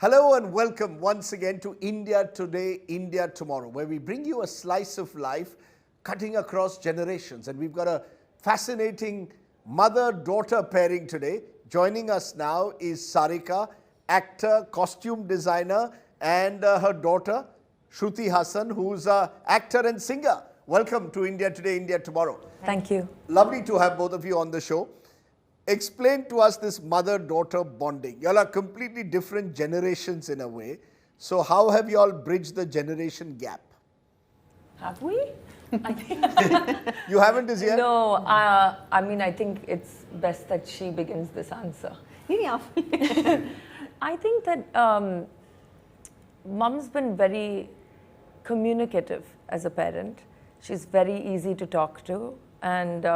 Hello and welcome once again to India Today, India Tomorrow, where we bring you a slice of life cutting across generations. And we've got a fascinating mother-daughter pairing today. Joining us now is Sarika, actor, costume designer, and her daughter, Shruti Haasan, who's an actor and singer. Welcome to India Today, India Tomorrow. Thank you. Lovely to have both of you on the show. Explain to us this mother-daughter bonding. You all are completely different generations in a way. So how have you all bridged the generation gap? Have we? I think You haven't as yet? no, I think it's best that she begins this answer. Yeah. I think that Mum's been very communicative as a parent. She's very easy to talk to, and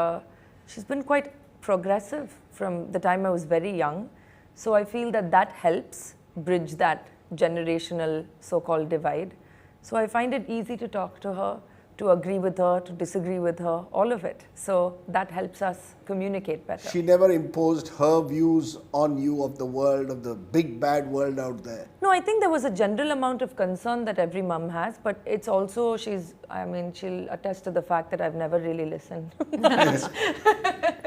she's been quite progressive from the time I was very young. So I feel that that helps bridge that generational so-called divide. So I find it easy to talk to her, to agree with her, to disagree with her, all of it. So that helps us communicate better. She never imposed her views on you of the world, of the big bad world out there. No, I think there was a general amount of concern that every mum has, but it's also, she'll attest to the fact that I've never really listened.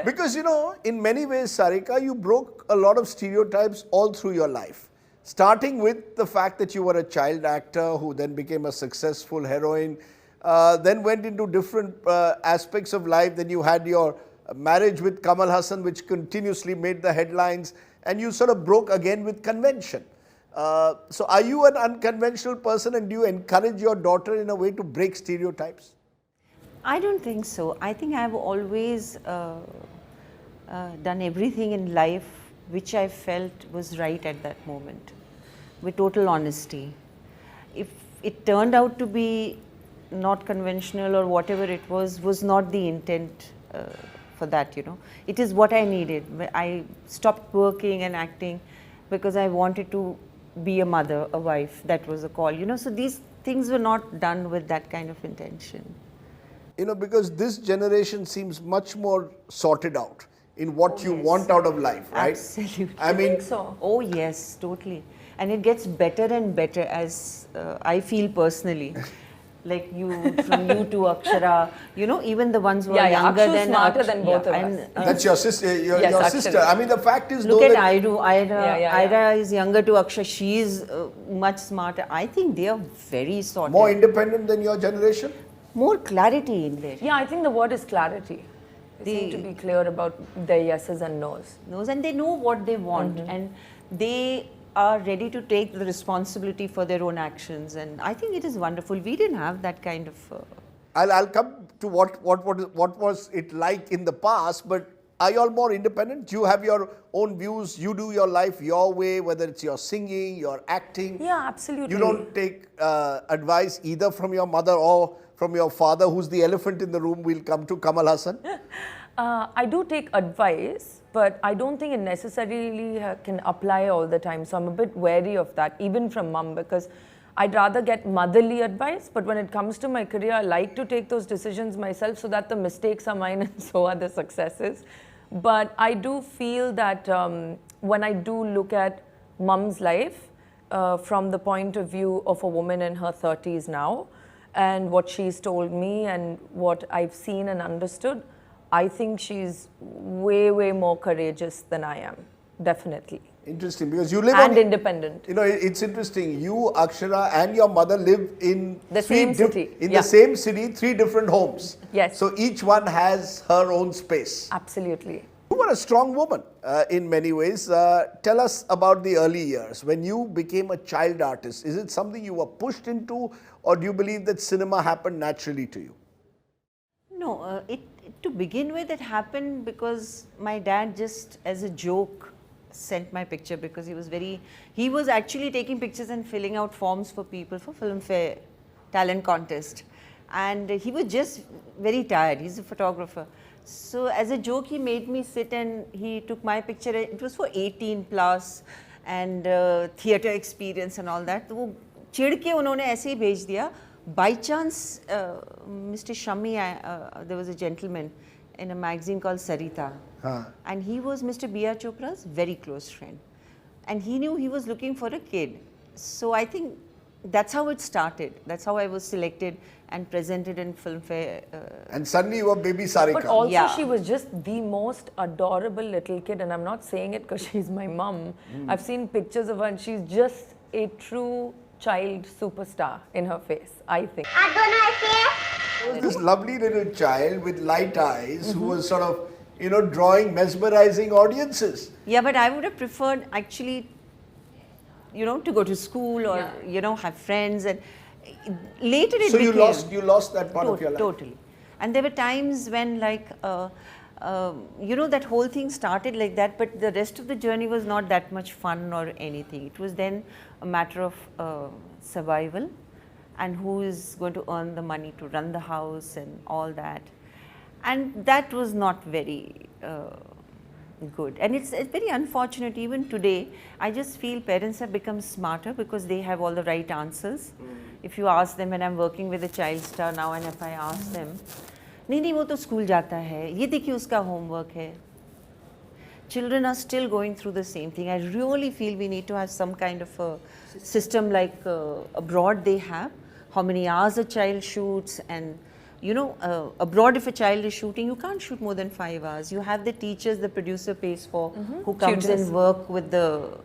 Because, in many ways, Sarika, you broke a lot of stereotypes all through your life. Starting with the fact that you were a child actor who then became a successful heroine, then went into different aspects of life. Then you had your marriage with Kamal Haasan, which continuously made the headlines, and you sort of broke again with convention. So are you an unconventional person, and do you encourage your daughter in a way to break stereotypes? I don't think so. I think I've always done everything in life which I felt was right at that moment, with total honesty. If it turned out to be not conventional or whatever it was not the intent for that, It is what I needed. I stopped working and acting because I wanted to be a mother, a wife. That was a call, So these things were not done with that kind of intention. Because this generation seems much more sorted out in what you want out of life, right? Absolutely. I mean, think so. Oh yes, totally. And it gets better and better as I feel personally. Like from you to Akshara, even the ones who are younger Akshu's than smarter than both of us. and, that's your sister. Your Yes, sister. actually. I mean, the fact is, look though, at that Ira is younger to Akshay. She is much smarter. I think they are very sorted. more independent than your generation. More clarity in there. Yeah, I think the word is clarity. They seem to be clear about their yeses and nos. And they know what they want, and they are ready to take the responsibility for their own actions. And I think it is wonderful. We didn't have that kind of. I'll come to what was it like in the past, but are you all more independent? You have your own views. You do your life your way, whether it's your singing, your acting. Yeah, absolutely. You don't take advice either from your mother or from your father, who's the elephant in the room. We'll come to Kamal Haasan. I do take advice, but I don't think it necessarily can apply all the time. So I'm a bit wary of that, even from mum, because I'd rather get motherly advice. But when it comes to my career, I like to take those decisions myself so that the mistakes are mine and so are the successes. But I do feel that when I do look at mum's life from the point of view of a woman in her 30s now, and what she's told me and what I've seen and understood, I think she's way, way more courageous than I am, definitely. Interesting, because you live and independent. It's interesting. You, Akshara, and your mother live in the same city. The same city, 3 different homes. Yes. So each one has her own space. Absolutely. You were a strong woman in many ways. Tell us about the early years when you became a child artist. Is it something you were pushed into, or do you believe that cinema happened naturally to you? No, to begin with, it happened because my dad just as a joke sent my picture, because he was actually taking pictures and filling out forms for people for Filmfare talent contest. And he was just very tired. He's a photographer. So as a joke, he made me sit and he took my picture. It was for 18 plus and theatre experience and all that. तो वो चिढ़ के उन्होंने ऐसे ही भेज दिया. By chance, Mr. Shami, there was a gentleman in a magazine called Sarika, and he was Mr. B.R. Chopra's very close friend, and he knew he was looking for a kid. So I think that's how it started. That's how I was selected and presented in Filmfare. And suddenly you were baby Sarika. But also Yeah. she was just the most adorable little kid, and I'm not saying it because she's my mum. I've seen pictures of her and she's just a true child superstar in her face, I think. There was this lovely little child with light eyes who was sort of, drawing mesmerizing audiences. Yeah, but I would have preferred actually, to go to school or, have friends, and later it So became... you lost that part of your life. Totally. And there were times when that whole thing started like that, but the rest of the journey was not that much fun or anything. It was then a matter of survival and who is going to earn the money to run the house and all that. And that was not very good. And it's very unfortunate even today. I just feel parents have become smarter because they have all the right answers. If you ask them, when I'm working with a child star now, and if I ask them, नहीं वो तो school जाता है, ये देखिए उसका homework है. Children are still going through the same thing. I really feel we need to have some kind of a system like abroad they have. How many hours a child shoots, and abroad if a child is shooting, you can't shoot more than 5 hours. You have the teachers the producer pays for, who comes Tutors. and work with the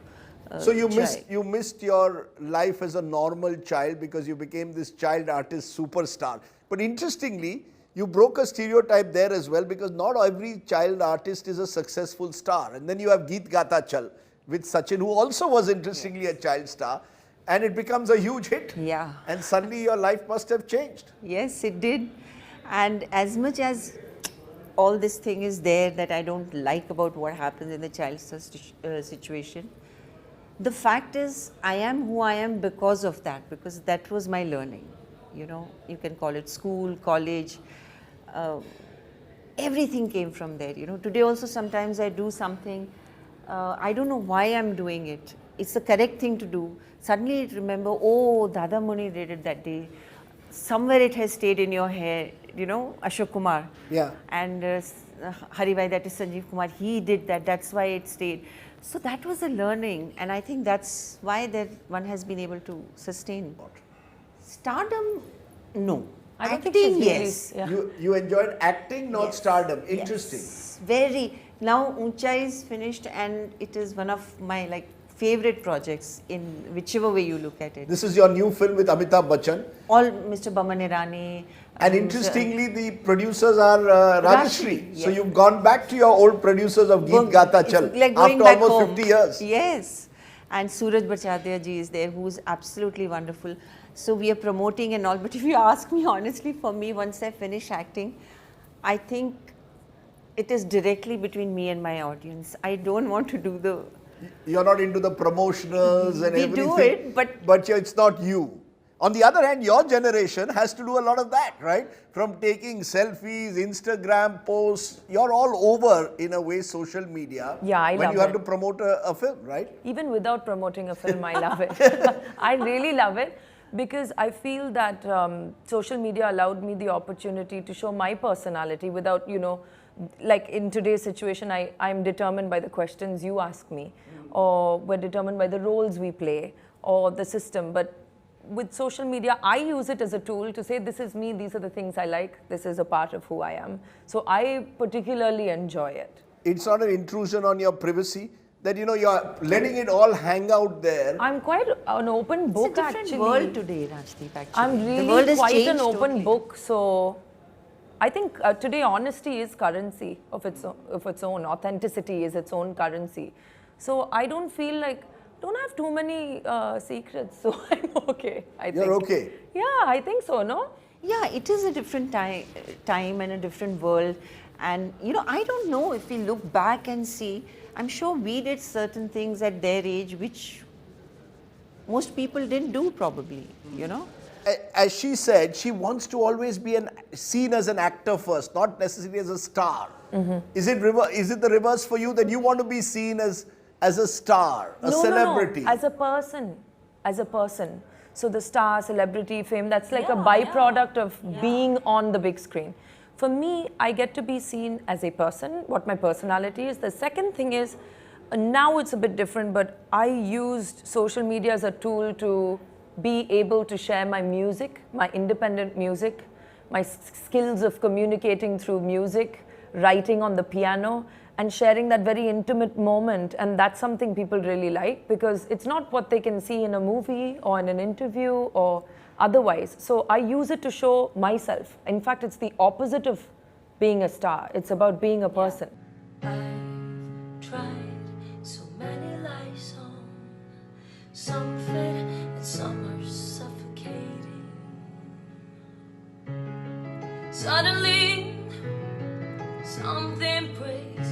So you child. missed your life as a normal child because you became this child artist superstar. But interestingly, you broke a stereotype there as well, because not every child artist is a successful star. And then you have Geet Gata Chal with Sachin, who also was interestingly a child star, and it becomes a huge hit. Yeah. And suddenly your life must have changed. Yes, it did. And as much as all this thing is there that I don't like about what happens in the child situation, the fact is I am who I am because of that, because that was my learning. You can call it school, college, everything came from there. Today also sometimes I do something, I don't know why I'm doing it. It's the correct thing to do. Suddenly I remember, oh, Dada Muni did it that day. Somewhere it has stayed in your hair, Ashok Kumar. Yeah. And Haribhai, that is Sanjeev Kumar, he did that, that's why it stayed. So that was a learning, and I think that's why that one has been able to sustain. Stardom, no. I don't think Acting, she's really- yes. Yeah. You enjoyed acting, not Yes. stardom. Interesting. Yes, very. Now Uncha is finished, and it is one of my favorite projects in whichever way you look at it. This is your new film with Amitabh Bachchan. All Mr. Baman Irani. And interestingly, the producers are Rajshri. Rajshri, So yeah. you've gone back to your old producers of Geet Gata It's Chal like going after back almost home. 50 years. Yes. And Suraj Bachadya ji is there, who's absolutely wonderful. So we are promoting and all. But if you ask me honestly, for me, once I finish acting, I think it is directly between me and my audience. I don't want to do the... You're not into the promotionals and We everything. do it, but- But it's not you. On the other hand, your generation has to do a lot of that, right? From taking selfies, Instagram posts, you're all over, in a way, social media. Yeah, I when love you have it. to promote a film, right? Even without promoting a film, I love it. I really love it because I feel that social media allowed me the opportunity to show my personality without, like in today's situation, I'm determined by the questions you ask me, or we're determined by the roles we play, or the system. But with social media, I use it as a tool to say, this is me, these are the things I like, this is a part of who I am. So I particularly enjoy it. It's not an intrusion on your privacy that, you're letting it all hang out there. I'm quite an open book, It's a different actually. world today, Rajdeep, actually. I'm The world really has quite an changed open totally. book, so I think today honesty is currency of its own. Authenticity is its own currency. So I don't feel like, don't have too many secrets, so I'm okay, I think. You're okay? Yeah, I think so, no? Yeah, it is a different time and a different world. And, I don't know, if we look back and see, I'm sure we did certain things at their age which most people didn't do probably, As she said, she wants to always be seen as an actor first, not necessarily as a star. Is it the reverse for you, that you want to be seen as a star, a celebrity? No, as a person. So the star, celebrity, fame, that's like a byproduct of being on the big screen. For me, I get to be seen as a person, what my personality is. The second thing is, Now it's a bit different, but I used social media as a tool to be able to share my music, my independent music, my skills of communicating through music, writing on the piano, and sharing that very intimate moment. And that's something people really like, because it's not what they can see in a movie or in an interview or otherwise. So I use it to show myself. In fact, it's the opposite of being a star. It's about being a person. I've tried so many life songs, some fit and some are suffocating. Suddenly, something breaks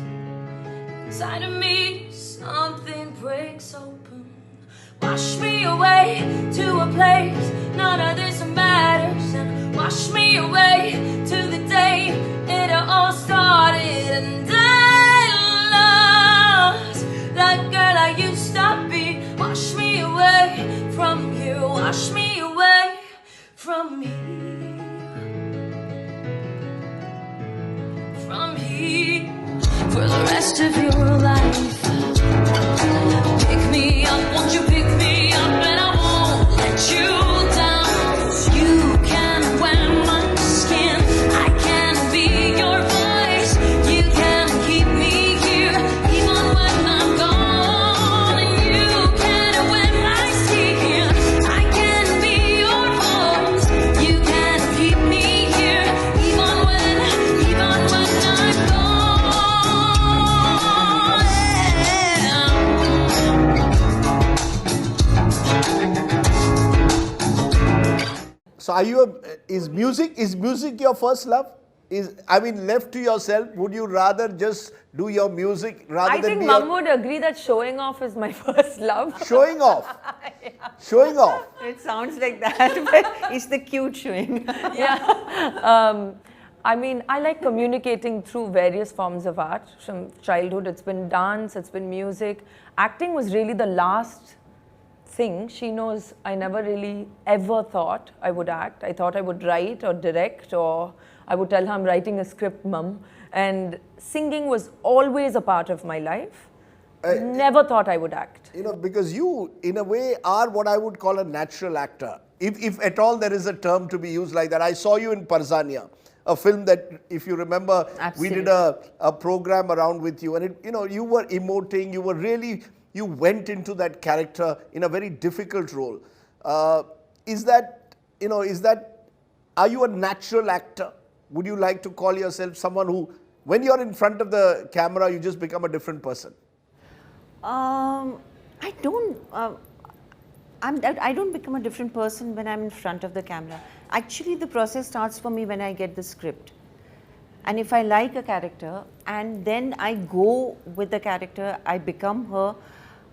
inside of me, something breaks open. Wash me away to a place none of this matters, and wash me away to the day it all started. And I lost that girl I used to be. Wash me away from you, wash me away from me, from here for the rest of your life. Pick me up, won't you pick me up, and I won't let you down. You can wear my skin, I can be your voice. You can keep me here even when I'm gone. You can wear my skin, I can be your voice. You can keep me here even when I'm gone. So are you is music your first love? Left to yourself, would you rather just do your music rather I than think be Mum would agree that showing off is my first love. showing off? Showing off. It sounds like that, but it's the cute showing. Yeah. I like communicating through various forms of art. From childhood, it's been dance, it's been music. Acting was really the last thing. She knows I never really ever thought I would act. I thought I would write or direct, or I would tell her I'm writing a script, Mum. And singing was always a part of my life. Never thought I would act. Because you, in a way, are what I would call a natural actor. If at all there is a term to be used like that. I saw you in Parzania, a film that, if you remember, we did a program around with you, and you were emoting, you went into that character in a very difficult role. Are you a natural actor? Would you like to call yourself someone who, when you're in front of the camera, you just become a different person? I don't become a different person when I'm in front of the camera. Actually, the process starts for me when I get the script. And if I like a character and then I go with the character, I become her.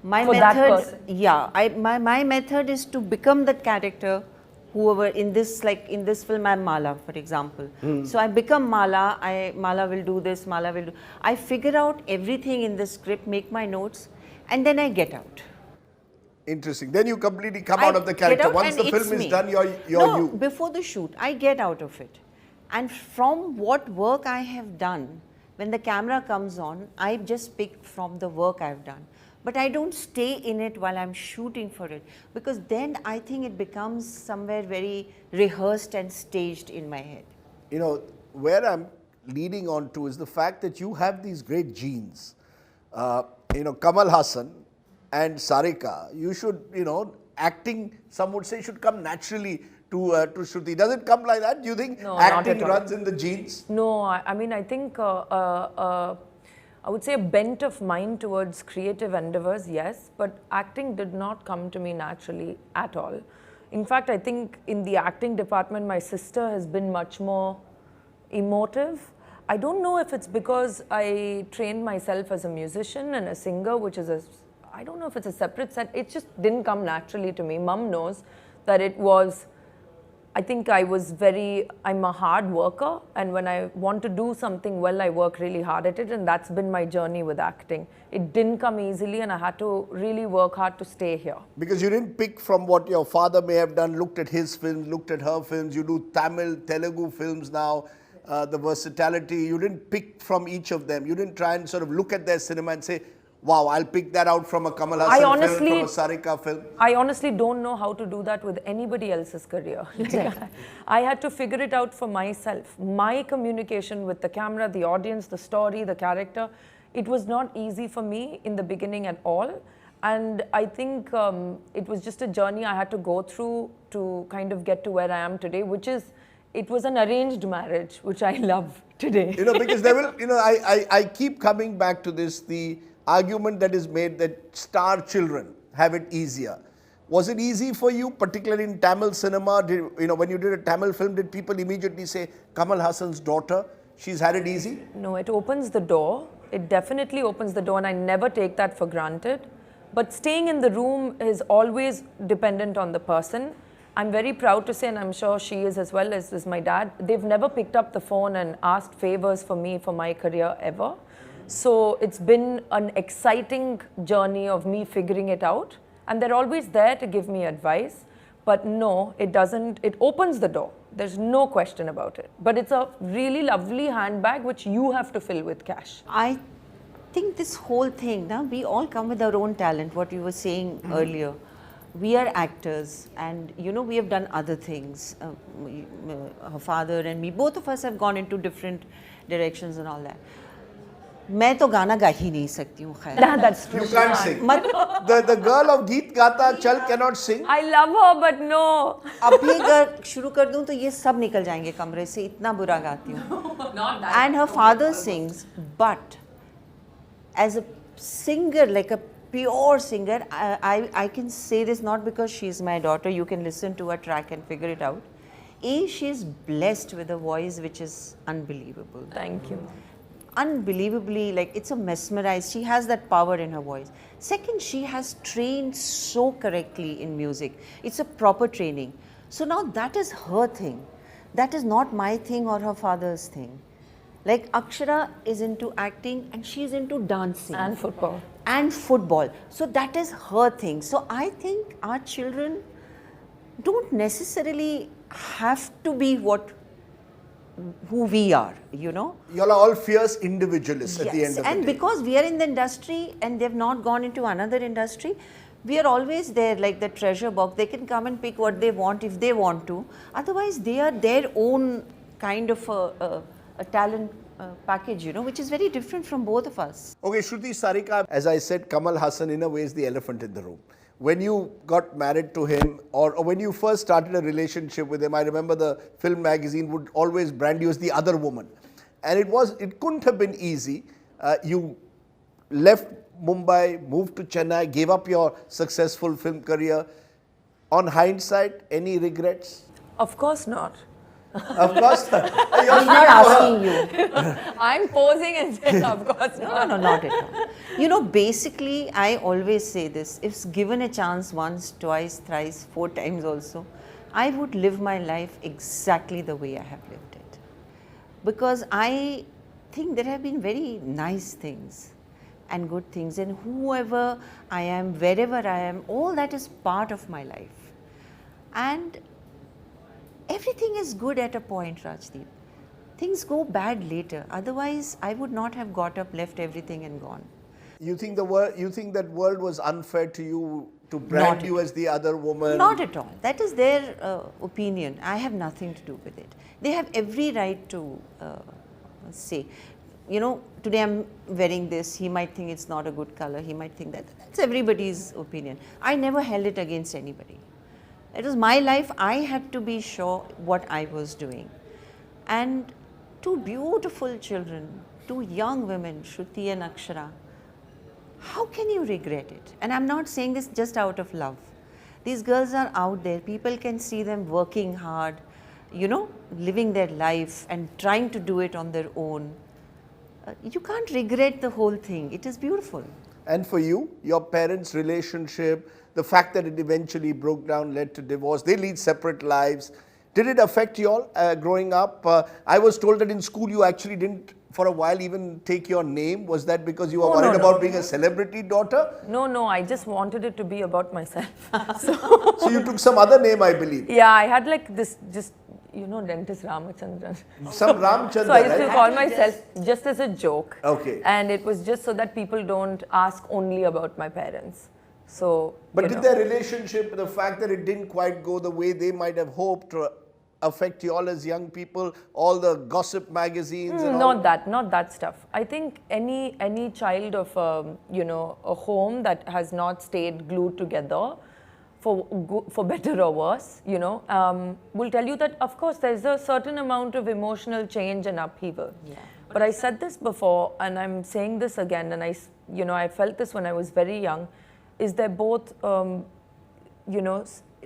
My For method, that person. yeah, my method is to become that character. Whoever in this film, I'm Mala, for example. So I become Mala. Mala will do this. Mala will do. I figure out everything in the script, make my notes, and then I get out. Interesting. Then you completely come out of the character. Once the film is done, you're you. Before the shoot, I get out of it. And from what work I have done, when the camera comes on, I just pick from the work I've done. But I don't stay in it while I'm shooting for it, because then I think it becomes somewhere very rehearsed and staged in my head. Where I'm leading on to is the fact that you have these great genes. Kamal Haasan and Sarika, you should, acting, some would say, should come naturally to Shruti. Does it come like that? Do you think acting runs in the genes? No, I think I would say a bent of mind towards creative endeavors, yes, but acting did not come to me naturally at all. In fact, I think in the acting department, my sister has been much more emotive. I don't know if it's because I trained myself as a musician and a singer, which is I don't know if it's a separate set. It just didn't come naturally to me. Mum knows that it was, I think I'm a hard worker, and when I want to do something well, I work really hard at it, and that's been my journey with acting. It didn't come easily, and I had to really work hard to stay here. Because you didn't pick from what your father may have done, looked at his films, looked at her films, you do Tamil, Telugu films now, the versatility, you didn't pick from each of them. You didn't try and sort of look at their cinema and say, wow, I'll pick that out from a Kamal I Haasan honestly- film, from a Sarika film? I honestly don't know how to do that with anybody else's career. I had to figure it out for myself. My communication with the camera, the audience, the story, the character, it was not easy for me in the beginning at all. And I think it was just a journey I had to go through to kind of get to where I am today, which is, it was an arranged marriage, which I love today. You know, because there will, you know, I keep coming back to this, the argument that is made that star children have it easier. Was it easy for you, particularly in Tamil cinema? Did, you know, when you did a Tamil film, did people immediately say, Kamal Haasan's daughter, she's had it easy? No, it opens the door. It definitely opens the door, and I never take that for granted. But staying in the room is always dependent on the person. I'm very proud to say, and I'm sure she is as well, as is my dad, they've never picked up the phone and asked favors for me for my career ever. So it's been an exciting journey of me figuring it out. And they're always there to give me advice. But no, it doesn't, it opens the door. There's no question about it. But it's a really lovely handbag which you have to fill with cash. I think this whole thing, now we all come with our own talent, what you were saying earlier. We are actors, and you know, we have done other things. Her father and me, both of us have gone into different directions and all that. मैं तो गाना गा ही नहीं सकती हूँ खैर. That's true. You can't sing. The girl of Geet Gata Chal cannot sing. I love her, but no. अभी अगर शुरू कर दूँ तो ये सब निकल जाएंगे कमरे से, इतना बुरा गाती हूँ. Not that. And her father sings, but as a singer, like a pure singer, I can say this not because she's my daughter. You can listen to a track and figure it out. A, she's blessed with a voice which is unbelievable. Thank you. Unbelievably, like it's a mesmerized, she has that power in her voice. Second, she has trained so correctly in music. It's a proper training. So now that is her thing. That is not my thing or her father's thing. Like Akshara is into acting and she's into dancing. And football. And football. So that is her thing. So I think our children don't necessarily have to be who we are, you know. You all are all fierce individualists at the end of and the day. because we are in the industry and they've not gone into another industry, we are always there like the treasure box. They can come and pick what they want if they want to. Otherwise, they are their own kind of a talent package, you know, which is very different from both of us. Okay, Shruti, Sarika, as I said, Kamal Haasan in a way is the elephant in the room. When you got married to him, or when you first started a relationship with him, I remember the film magazine would always brand you as the other woman. And it couldn't have been easy. You left Mumbai, moved to Chennai, gave up your successful film career. On hindsight, any regrets? Of course not. Of course not. I'm not asking you. I'm posing and saying, of course not. No, not at all. You know, basically, I always say this, if given a chance once, twice, thrice, 4 times also, I would live my life exactly the way I have lived it. Because I think there have been very nice things and good things, and whoever I am, wherever I am, all that is part of my life. And everything is good at a point, Rajdeep. Things go bad later. Otherwise, I would not have got up, left everything and gone. You think that world was unfair to you to brand you as the other woman? Not at all. That is their opinion. I have nothing to do with it. They have every right to say, you know, today I'm wearing this, he might think it's not a good color, he might think that. That's everybody's opinion. I never held it against anybody. It was my life. I had to be sure what I was doing. And 2 beautiful children, 2 young women, Shruti and Akshara, how can you regret it? And I'm not saying this just out of love. These girls are out there. People can see them working hard, you know, living their life and trying to do it on their own. You can't regret the whole thing. It is beautiful. And for you, your parents' relationship, the fact that it eventually broke down, led to divorce, they lead separate lives. Did it affect you all growing up? I was told that in school you actually didn't, for a while, even take your name. Was that because you were worried about being a celebrity daughter? No, I just wanted it to be about myself. So you took some other name, I believe. Yeah, I had like this, just, you know dentist Ramachandran. Some Ramchandra, So I used to right? call myself just as a joke. Okay. And it was just so that people don't ask only about my parents. So, But you did know. their relationship, the fact that it didn't quite go the way they might have hoped, affect you all as young people, all the gossip magazines and all? Not that stuff. I think any child of a home that has not stayed glued together, for better or worse, will tell you that of course there's a certain amount of emotional change and upheaval. Yeah. But I said this before, and I'm saying this again, and I felt this when I was very young, is they're both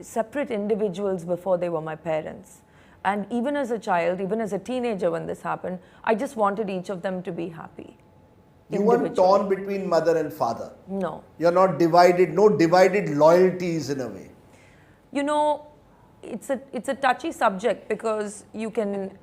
separate individuals before they were my parents. And even as a child, even as a teenager when this happened, I just wanted each of them to be happy. You weren't torn between mother and father. No. You're not divided, no divided loyalties in a way. It's a touchy subject because you can...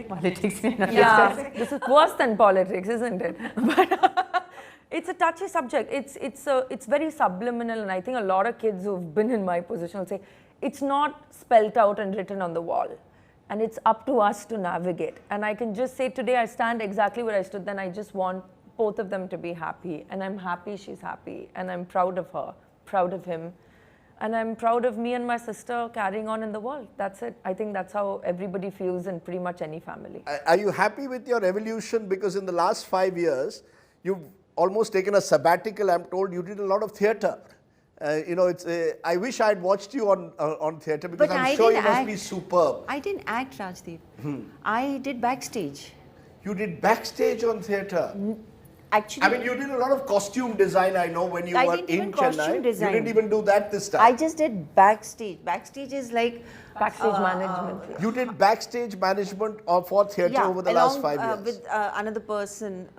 Politics. Yeah, this is worse than politics, isn't it? But it's a touchy subject. It's very subliminal, and I think a lot of kids who've been in my position will say, it's not spelt out and written on the wall. And it's up to us to navigate. And I can just say today I stand exactly where I stood then. I just want both of them to be happy. And I'm happy she's happy. And I'm proud of her, proud of him. And I'm proud of me and my sister carrying on in the world. That's it. I think that's how everybody feels in pretty much any family. Are you happy with your evolution? Because in the last 5 years, you've almost taken a sabbatical. I'm told you did a lot back. I wish I'd watched you on theatre because But I'm I sure you didn't must be act. superb. I didn't act, Rajdeep. I did backstage. You did backstage on theatre. Actually, I mean, you did a lot of costume design, I know, when you I were didn't in even costume Chennai. design. You didn't even do that this time. I just did backstage. Backstage is like Backstage management. You did backstage management for theatre over the last 5 years. with another person,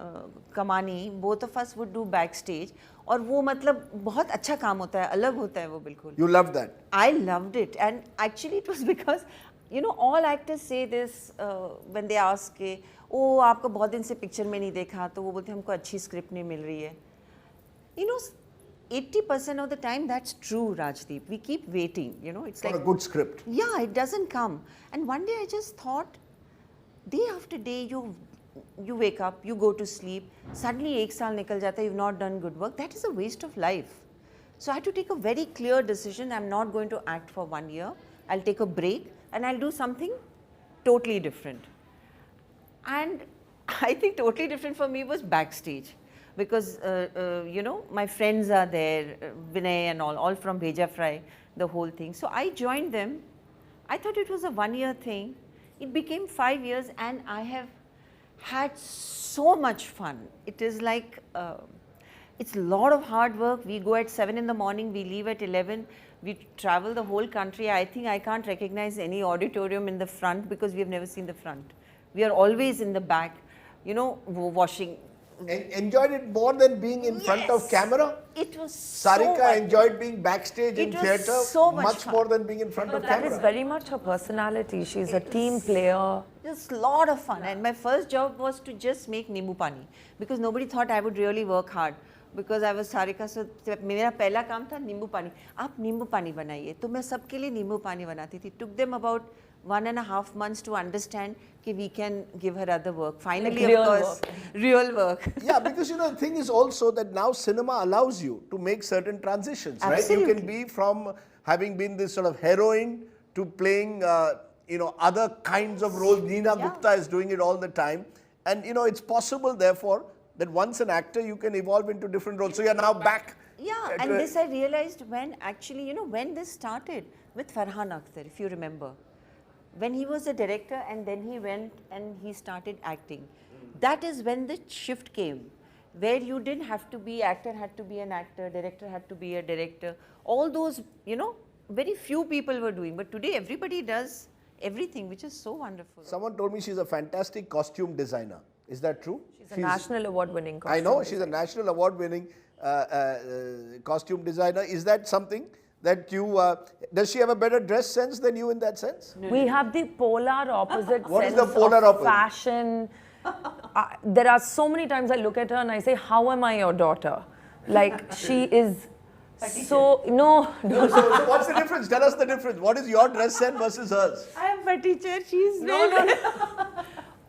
Kamani, both of us would do backstage. और वो मतलब बहुत अच्छा काम होता है, अलग होता है वो बिल्कुल. You loved that. I loved it, and actually it was because all actors say this when they ask के ओ आपको बहुत दिन से पिक्चर में नहीं देखा तो वो बोलते हैं हमको अच्छी स्क्रिप्ट नहीं मिल रही है. 80% of the time that's true, Rajdeep. We keep waiting, it's For like a good script. yeah, it doesn't come. And one day I just thought, day after day you wake up, you go to sleep, suddenly 1 saal nikal jata, you've not done good work. That is a waste of life. So I had to take a very clear decision. I'm not going to act for 1 year. I'll take a break and I'll do something totally different. And I think totally different for me was backstage. Because, my friends are there, Vinay and all from Bheja Fry, the whole thing. So I joined them. I thought it was a 1 year thing. It became 5 years and I have had so much fun. It is like, it's a lot of hard work. We go at 7 in the morning, we leave at 11. We travel the whole country. I think I can't recognize any auditorium in the front because we have never seen the front. We are always in the back, washing. Enjoyed it more than being in front of camera? It was Sarika so enjoyed being backstage in It was theatre so much fun. more than being in front But of that camera. is very much her personality. She's a team player. Just a lot of fun. And my first job was to just make Nimbu Pani because nobody thought I would really work hard. Because I was Sarika, so मेरा पहला काम था नींबू पानी. आप नींबू पानी बनाइए. तो मैं सबके लिए नींबू पानी बनाती थी. Took them about 1.5 months to understand that we can give her other work. Finally, Like of course, real work. Yeah, because the thing is also that now cinema allows you to make certain transitions, right? You Absolutely. can be from having been this sort of heroine to playing, other kinds of roles. Neena Gupta is doing it all the time. And, it's possible, therefore, that once an actor, you can evolve into different roles. So you're now back. Yeah, and this I realized when actually, when this started with Farhan Akhtar, if you remember. When he was a director and then he went and he started acting. That is when the shift came, where you didn't have to be, actor had to be an actor, director had to be a director. All those, very few people were doing. But today everybody does everything, which is so wonderful. Someone told me she's a fantastic costume designer. Is that true? She's a national award-winning costume I know, she's designer. a national award-winning costume designer. Is that something that you, does she have a better dress sense than you in that sense? We have the polar opposite What is sense the polar of opposite? fashion. There are so many times I look at her and I say, how am I your daughter? Like, she is So, no. So what's the difference? Tell us the difference. What is your dress sense versus hers? I am a teacher, she's No.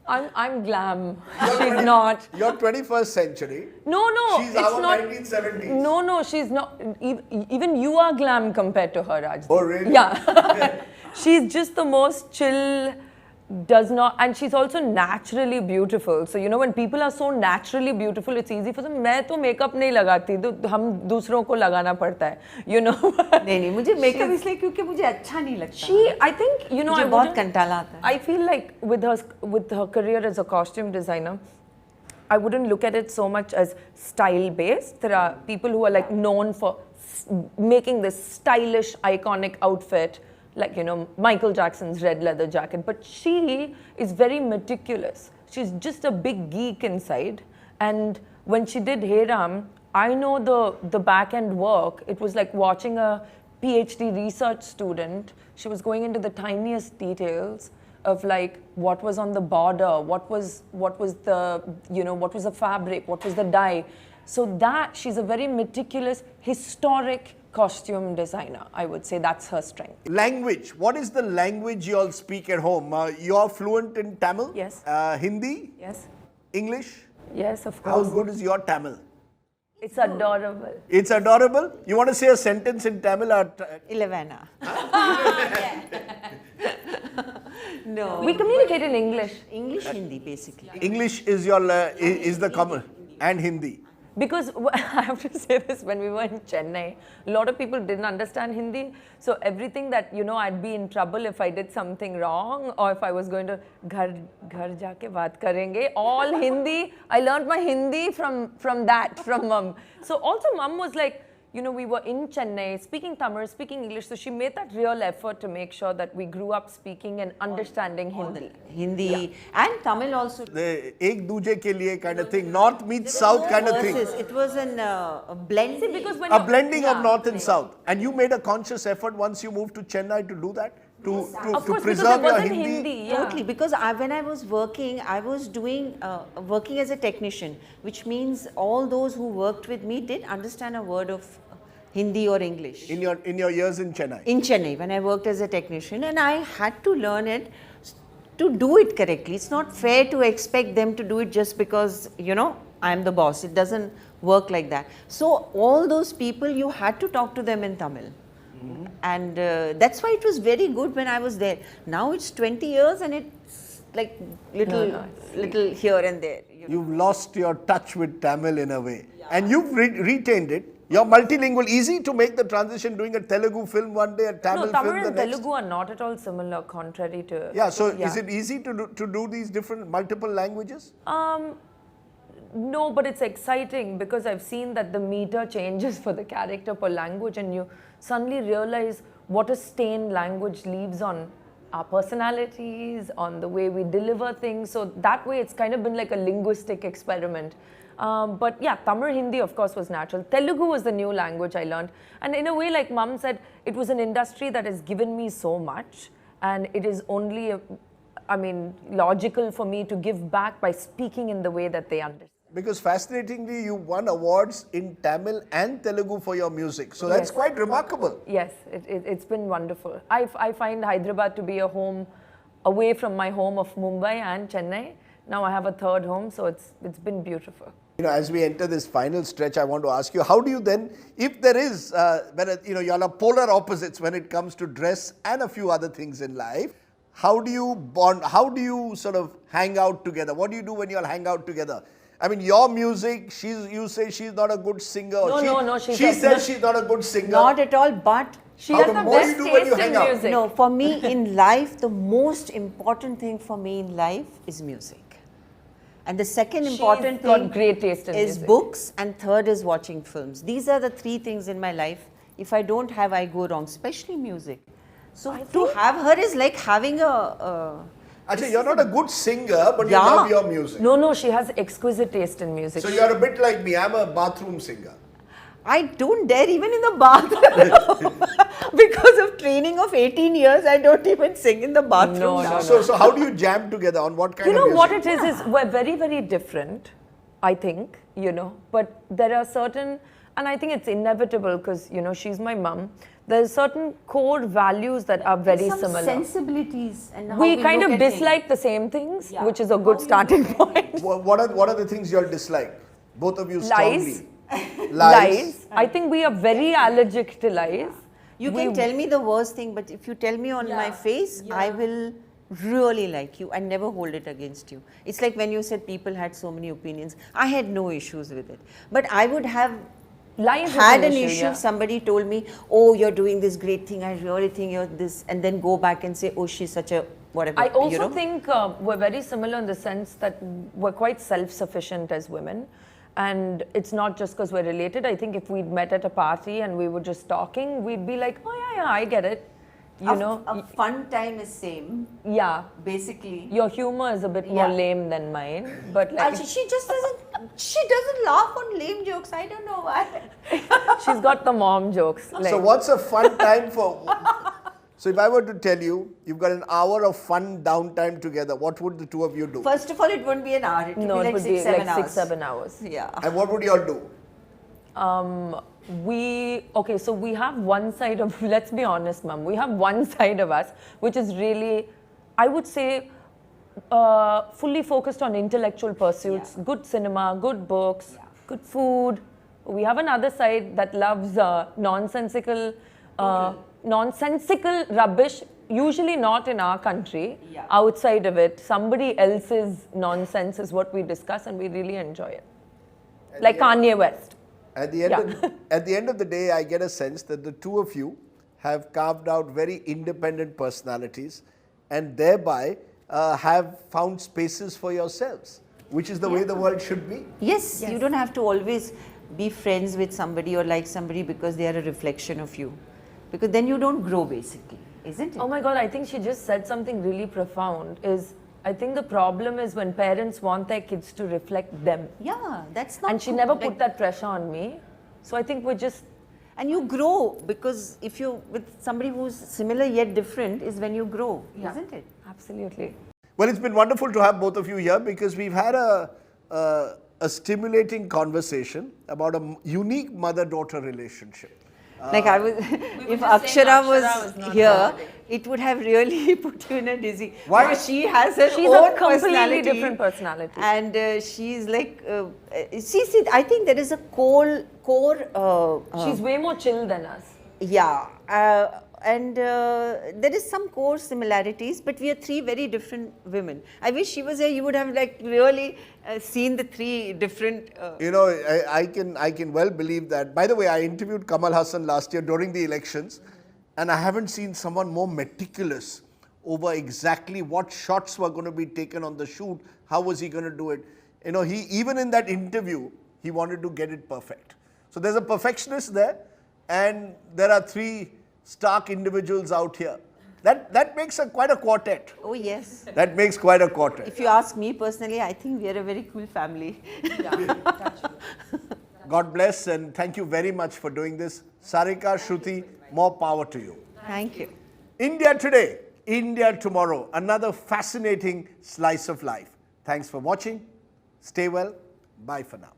I'm glam. She's not. You're 21st century. No. She's it's our not. 1970s. No, she's not. Even you are glam compared to her, Rajdeep. Oh, really? Yeah. She's just the most chill, and she's also naturally beautiful. So, when people are so naturally beautiful, it's easy for them. मैं तो makeup नहीं लगाती, तो हम दूसरों को लगाना पड़ता है, नहीं, मुझे makeup इसलिए क्योंकि मुझे अच्छा नहीं लगता. I think, मुझे बहुत कंटाला आता है. I feel like with her career as a costume designer, I wouldn't look at it so much as style based. There are people who are like known for making this stylish, iconic outfit, like Michael Jackson's red leather jacket, but she is very meticulous. She's just a big geek inside, and when she did Hey Ram, I know the back end work. It was like watching a PhD research student. She was going into the tiniest details of like what was on the border, what was the fabric, what was the dye. So that she's a very meticulous, historic costume designer. I would say that's her strength. Language. What is the language you all speak at home? You're fluent in Tamil? Yes. Hindi? Yes. English? Yes, of How course. good is your Tamil? It's adorable. It's adorable. You want to say a sentence in Tamil? Ilevana. No. We communicate in English. English, Hindi, basically. English is your is the common, and Hindi. Because I have to say this, when we were in Chennai, a lot of people didn't understand Hindi. So everything that, I'd be in trouble if I did something wrong, or if I was going to ghar jaake baat karenge, all Hindi. I learned my Hindi from mum. So also mum was like, we were in Chennai, speaking Tamil, speaking English. So she made that real effort to make sure that we grew up speaking and understanding Hindi. Hindi and Tamil also. The ek duje ke liye kind of thing. North meets south kind of thing. It was a blend. See, because when A blending of north and south. And you made a conscious effort once you moved to Chennai to do that? To preserve your Hindi? Yeah. Totally, because when I was working, I was doing working as a technician, which means all those who worked with me did understand a word of Hindi or English. In your years in Chennai? In Chennai, when I worked as a technician, and I had to learn it to do it correctly. It's not fair to expect them to do it just because, I'm the boss. It doesn't work like that. So all those people, you had to talk to them in Tamil. Mm-hmm. And that's why it was very good when I was there. Now it's 20 years and it's like little here and there. You've lost your touch with Tamil in a way. Yeah. And you've retained it. You're multilingual. Easy to make the transition, doing a Telugu film one day, a Tamil film the Tamil and next. Telugu are not at all similar, contrary to... Yeah, so is it easy to do these different, multiple languages? No, but it's exciting because I've seen that the meter changes for the character per language, and you suddenly realize what a stain language leaves on our personalities, on the way we deliver things. So that way it's kind of been like a linguistic experiment. But yeah, Tamil Hindi of course was natural. Telugu was the new language I learned. And in a way, like Mum said, it was an industry that has given me so much, and it is only, logical for me to give back by speaking in the way that they understand. Because fascinatingly, you won awards in Tamil and Telugu for your music. So that's quite remarkable. Yes, it's been wonderful. I find Hyderabad to be a home away from my home of Mumbai and Chennai. Now I have a third home, so it's been beautiful. As we enter this final stretch, I want to ask you, how do you then, if there is, you all are polar opposites when it comes to dress and a few other things in life, how do you bond, how do you sort of hang out together? What do you do when you all hang out together? Your music, you say she's not a good singer. No, she says she's not a good singer. Not at all, but she has the best taste in music. No, for me in life, the most important thing for me in life is music. And the second important thing great taste in is music. Books, and third is watching films. These are the three things in my life. If I don't have, I go wrong, especially music. So to have her is like having Actually, you're not a good singer, but you love your music. No, she has exquisite taste in music. So you're a bit like me. I'm a bathroom singer. I don't dare even in the bathroom. Because of training of 18 years, I don't even sing in the bathroom. No. So how do you jam together? On what kind of music? What it is we're very, very different, I think, but there are certain And I think it's inevitable because, you know, she's my mum. There's certain core values that are very Some similar. sensibilities and how We we kind look of at things. dislike the same things, Yeah. which is a good starting point. What are the things you all dislike? Both of you Lies. strongly. Lies. I think we are very allergic to lies. You can tell me the worst thing, but if you tell me on my face, I will really like you and never hold it against you. It's like when you said people had so many opinions. I had no issues with it. But I would have Lies is had an an issue, issue yeah. if somebody told me, oh, you're doing this great thing, I really think you're this, and then go back and say, oh, she's such a whatever. I also you know? think we're very similar in the sense that we're quite self-sufficient as women. And it's not just because we're related. I think if we'd met at a party and we were just talking, we'd be like, oh yeah, I get it. You know? A fun time is same, Yeah. basically. Your humor is a bit more Yeah. lame than mine. But like, She just doesn't laugh on lame jokes. I don't know why. she's got the mom jokes. Like, So what's a fun time for... So if I were to tell you, you've got an hour of fun downtime together, what would the two of you do? First of all, it won't be an hour. It would no, be it like would 6, be 7 like hours. 6-7 hours. Yeah. And what would you all do? Okay, so we have one side of, let's be honest, ma'am, we have one side of us which is really, I would say, fully focused on intellectual pursuits, good cinema, good books, good food. We have another side that loves nonsensical rubbish, usually not in our country. Outside of it, somebody else's nonsense is what we discuss and we really enjoy it. Like Kanye West. At the end of the day, I get a sense that the two of you have carved out very independent personalities and thereby have found spaces for yourselves, which is the way the world should be. Yes, you don't have to always be friends with somebody or like somebody because they are a reflection of you. Because then you don't grow, basically, isn't it? Oh my God, I think she just said something really profound. I think the problem is when parents want their kids to reflect them. Yeah, that's not And she good. never Like- put that pressure on me. So I think we're just, And you grow because if you're with somebody who's similar yet different is when you grow, isn't it? absolutely. Well, it's been wonderful to have both of you here because we've had a stimulating conversation about a unique mother-daughter relationship. Like I was, if Akshara was here, it would have really put you in a dizzy. Why? Because she has her She's own a completely personality. different personality. And she's like, see, I think there is a core. She's way more chill than us. Yeah, and there is some core similarities, but we are three very different women. I wish she was here. You would have like really seen the three different. You know, I can well believe that. By the way, I interviewed Kamal Hassan last year during the elections, and I haven't seen someone more meticulous over exactly what shots were going to be taken on the shoot. How was he going to do it? You know, he even in that interview, he wanted to get it perfect. So there's a perfectionist there, and there are three stark individuals out here. That makes quite a quartet. Oh yes. That makes quite a quartet. If you ask me personally, I think we are a very cool family. God bless and thank you very much for doing this. Sarika, Shruti, more power to you. Thank you. India today, India tomorrow. Another fascinating slice of life. Thanks for watching. Stay well. Bye for now.